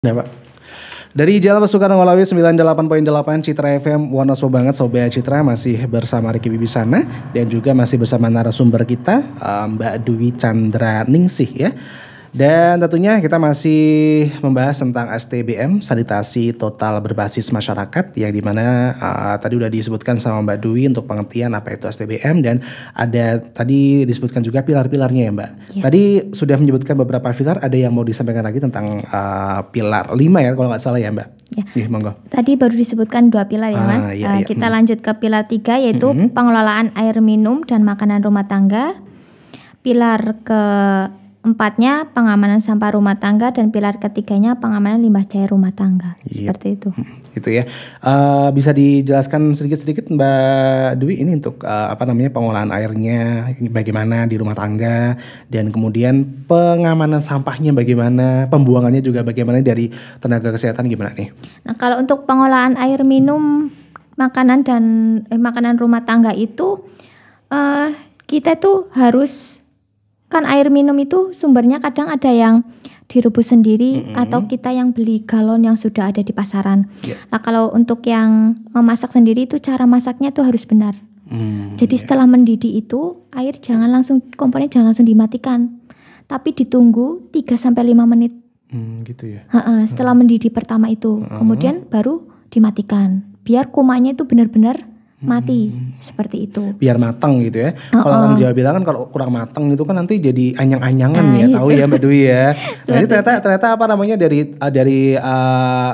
Ya Pak. Dari Jalan Soekarno-Wallawi 98.8 Citra FM, Wonoso banget Sobat Citra, masih bersama Ricky Bibisana dan juga masih bersama narasumber kita Mbak Dwi Chandra Ningsih ya. Dan tentunya kita masih membahas tentang STBM, sanitasi total berbasis masyarakat, yang dimana tadi udah disebutkan sama Mbak Dwi untuk pengertian apa itu STBM, dan ada tadi disebutkan juga pilar-pilarnya ya Mbak. Ya. Tadi sudah menyebutkan beberapa pilar, ada yang mau disampaikan lagi tentang pilar 5 ya kalau nggak salah ya Mbak. Ya. Monggo. Tadi baru disebutkan 2 pilar ya Mas. Kita lanjut ke pilar 3 yaitu pengelolaan air minum dan makanan rumah tangga. Pilar keempatnya pengamanan sampah rumah tangga, dan pilar ketiganya pengamanan limbah cair rumah tangga. Seperti itu. Itu ya. Bisa dijelaskan sedikit-sedikit Mbak Dwi ini untuk pengolahan airnya bagaimana di rumah tangga, dan kemudian pengamanan sampahnya bagaimana, pembuangannya juga bagaimana dari tenaga kesehatan gimana nih? Nah, kalau untuk pengolahan air minum, makanan dan makanan rumah tangga itu kita tuh harus, kan air minum itu sumbernya kadang ada yang direbus sendiri atau kita yang beli galon yang sudah ada di pasaran. Nah, kalau untuk yang memasak sendiri itu cara masaknya tuh harus benar. Jadi setelah mendidih itu air kompornya jangan langsung dimatikan, tapi ditunggu 3-5 menit. Gitu ya. Setelah mendidih pertama itu, kemudian baru dimatikan. Biar kumannya itu benar-benar mati, seperti itu. Biar matang gitu ya. Kalau orang Jawa bilang kan kalau kurang matang itu kan nanti jadi anyang-anyangan ya, tahu ya Mbak Dwi ya. Nah, ini ternyata dari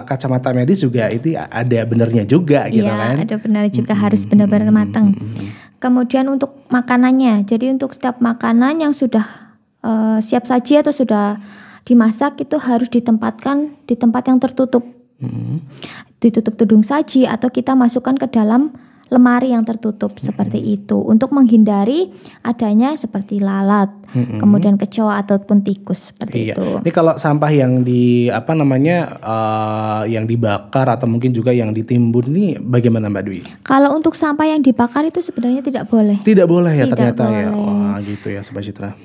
kacamata medis juga itu ada benernya juga gitu kan. Iya, ada benar juga, harus benar-benar matang. Kemudian untuk makanannya, jadi untuk setiap makanan yang sudah siap saji atau sudah dimasak itu harus ditempatkan di tempat yang tertutup. Ditutup tudung saji atau kita masukkan ke dalam lemari yang tertutup seperti itu, untuk menghindari adanya seperti lalat, kemudian kecoa ataupun tikus seperti itu. Ini kalau sampah yang yang dibakar atau mungkin juga yang ditimbun ini bagaimana Mbak Dwi? Kalau untuk sampah yang dibakar itu sebenarnya tidak boleh. Tidak boleh ya, ternyata boleh. Ya. Wah, gitu ya Sobat Citra.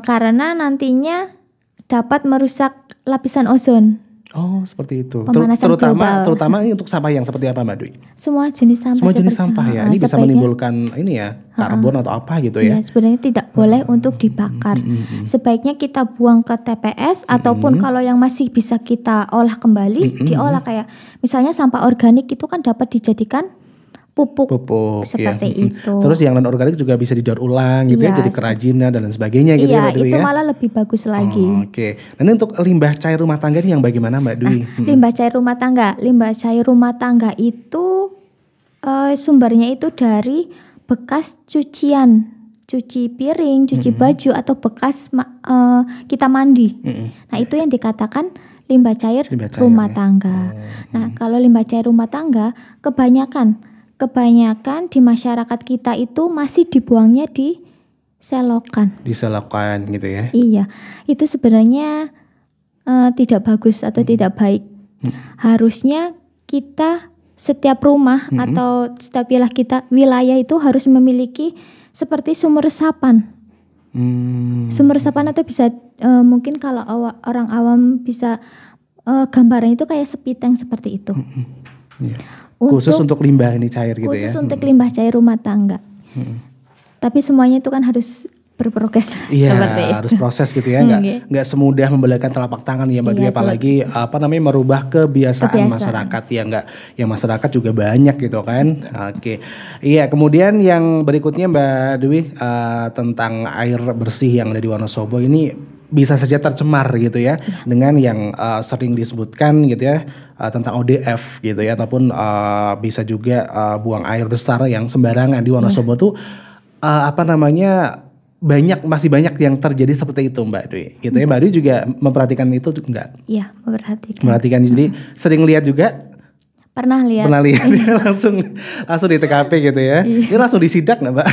Karena nantinya dapat merusak lapisan ozon. Oh, seperti itu. Terutama ini untuk sampah yang seperti apa Mbak Dwi? Semua jenis sampah. Semua jenis sampah ya. Ini bisa menimbulkan karbon atau apa gitu ya? Iya, sebenarnya tidak boleh untuk dibakar. Sebaiknya kita buang ke TPS ataupun kalau yang masih bisa kita olah kembali, diolah, kayak misalnya sampah organik itu kan dapat dijadikan pupuk seperti itu. Terus yang non organik juga bisa didaur ulang gitu ya, jadi kerajinan dan lain sebagainya gitu ya Mbak Dwi ya. Itu malah lebih bagus lagi. Oke. Nah, ini untuk limbah cair rumah tangga ini yang bagaimana Mbak Dwi? Limbah cair rumah tangga itu sumbernya itu dari bekas cucian, cuci piring, cuci baju atau bekas kita mandi. Nah, itu yang dikatakan limbah cair rumah tangga. Nah, kalau limbah cair rumah tangga kebanyakan di masyarakat kita itu masih dibuangnya di selokan. Di selokan gitu ya. Iya, itu sebenarnya tidak bagus atau tidak baik. Harusnya kita setiap rumah atau setiap wilayah itu harus memiliki seperti sumur resapan. Sumur resapan atau bisa mungkin kalau orang awam bisa gambarannya itu kayak sepiteng seperti itu. Khusus untuk limbah ini cair gitu ya. Khusus untuk limbah cair rumah tangga. Tapi semuanya itu kan harus berprogres. Iya, harus proses gitu ya. Nggak semudah membalikan telapak tangan ya Mbak Dwi, apalagi merubah kebiasaan masyarakat ya, yang masyarakat juga banyak gitu kan. Oke. Iya, kemudian yang berikutnya Mbak Dwi tentang air bersih yang ada di Wonosobo ini bisa saja tercemar gitu ya, dengan yang sering disebutkan gitu ya tentang ODF gitu ya, ataupun bisa juga buang air besar yang sembarangan di Wonosobo tuh masih banyak yang terjadi seperti itu Mbak Dwi gitu ya. Mbak Dwi juga memperhatikan itu enggak? Iya, memperhatikan. Jadi sering lihat juga? Pernah lihat langsung di TKP gitu ya. Ini langsung disidak nggak Mbak?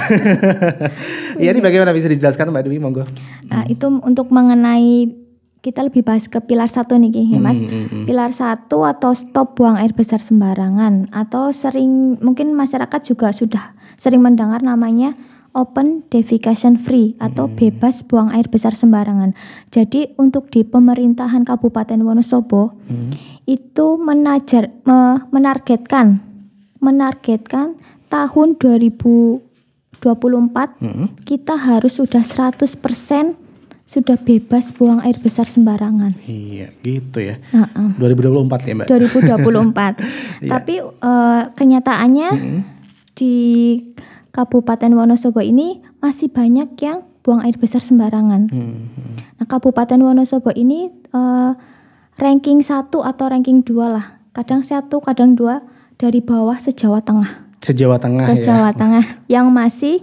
Iya, ini bagaimana bisa dijelaskan Mbak Dwi, monggo. Itu untuk mengenai, kita lebih bahas ke pilar 1 nih Mas. Pilar 1 atau stop buang air besar sembarangan, atau mungkin masyarakat juga sudah sering mendengar namanya open defecation free atau bebas buang air besar sembarangan. Jadi untuk di pemerintahan Kabupaten Wonosobo itu menargetkan tahun 2024 kita harus sudah 100% sudah bebas buang air besar sembarangan. Iya, gitu ya. 2024 ya, Mbak. 2024. Tapi kenyataannya di Kabupaten Wonosobo ini masih banyak yang buang air besar sembarangan. Nah, Kabupaten Wonosobo ini ranking 1 atau ranking 2 lah. Kadang 1, kadang 2 dari bawah se-Jawa Tengah. Se-Jawa Tengah Se-Jawa Tengah yang masih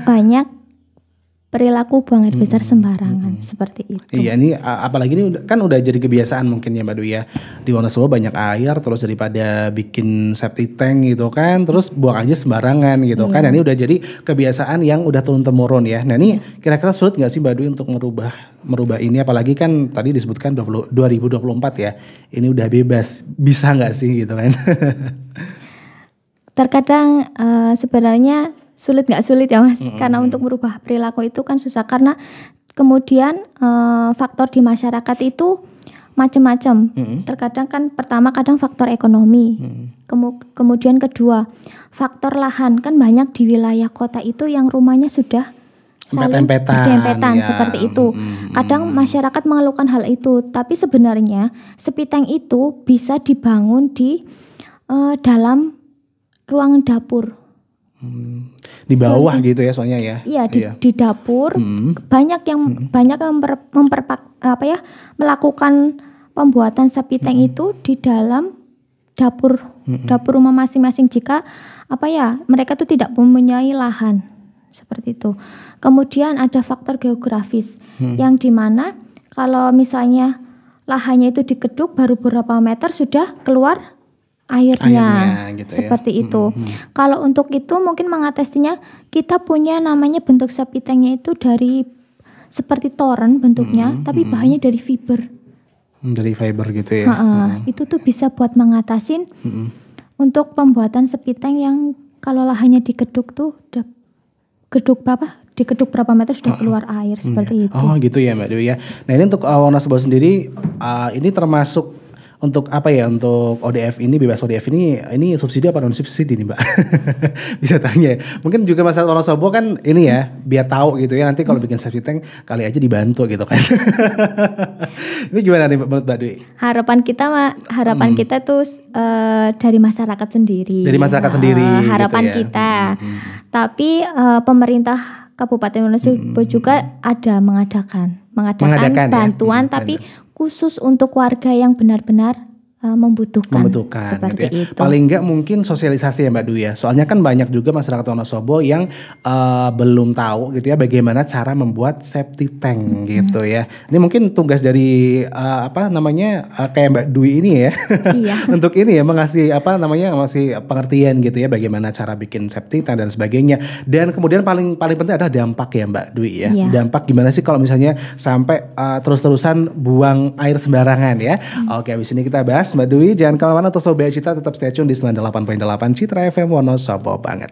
banyak perilaku buang air besar sembarangan seperti itu. Iya, ini apalagi ini kan udah jadi kebiasaan mungkin ya Mbak Dwi ya. Di Wonosobo banyak air, terus daripada bikin septic tank gitu kan, terus buang aja sembarangan gitu kan. Nah, ini udah jadi kebiasaan yang udah turun-temurun ya. Nah, ini kira-kira sulit nggak sih Mbak Dwi untuk merubah ini, apalagi kan tadi disebutkan 2024 ya. Ini udah bebas, bisa nggak sih gitu kan? Terkadang sebenarnya sulit nggak sulit ya Mas, karena untuk merubah perilaku itu kan susah, karena kemudian faktor di masyarakat itu macam-macam. Terkadang kan pertama kadang faktor ekonomi, kemudian kedua faktor lahan, kan banyak di wilayah kota itu yang rumahnya sudah saling berdempetan ya. Seperti itu. Kadang masyarakat mengeluhkan hal itu, tapi sebenarnya septic itu bisa dibangun di dalam ruang dapur. Di bawah gitu ya soalnya ya. Iya, di dapur banyak yang melakukan pembuatan septic itu di dalam dapur rumah masing-masing, jika mereka tuh tidak mempunyai lahan seperti itu. Kemudian ada faktor geografis yang dimana kalau misalnya lahannya itu dikeduk baru beberapa meter sudah keluar airnya gitu seperti ya. Itu. Kalau untuk itu mungkin mengatasinya kita punya namanya bentuk septic tanknya itu dari seperti toren bentuknya, tapi bahannya dari fiber. Dari fiber gitu ya. Itu tuh bisa buat mengatasin untuk pembuatan septic tank yang kalau lahannya dikeduk tuh udah dikeduk berapa meter sudah keluar air seperti itu. Oh gitu ya Mbak Dewi ya. Nah ini untuk Wonosobo sendiri ini termasuk untuk untuk ODF ini, bebas ODF ini subsidi apa non subsidi nih Mbak? Bisa tanya. Mungkin juga masyarakat Wonosobo kan ini ya, biar tahu gitu ya, nanti kalau bikin septic tank kali aja dibantu gitu kan. Ini gimana nih menurut Mbak Dwi? Harapan kita tuh dari masyarakat sendiri. Dari masyarakat sendiri. Harapan gitu ya. kita. Tapi pemerintah Kabupaten Wonosobo juga ada mengadakan bantuan ya? Tapi khusus untuk warga yang benar-benar membutuhkan seperti gitu ya. itu. Paling enggak mungkin sosialisasi ya Mbak Dwi ya. Soalnya kan banyak juga masyarakat Wonosobo yang belum tahu gitu ya bagaimana cara membuat septic tank gitu ya. Ini mungkin tugas dari kayak Mbak Dwi ini ya. Iya. Untuk ini ya ngasih pengertian gitu ya bagaimana cara bikin septic tank dan sebagainya. Dan kemudian paling penting adalah dampak ya Mbak Dwi ya. Iya. Dampak gimana sih kalau misalnya sampai terus-terusan buang air sembarangan ya. Oke, habis ini kita bahas Mbak Dwi, jangan kemana-mana, untuk Sobat Citra tetap stay tune di 98.8 Citra FM Wonosobo banget.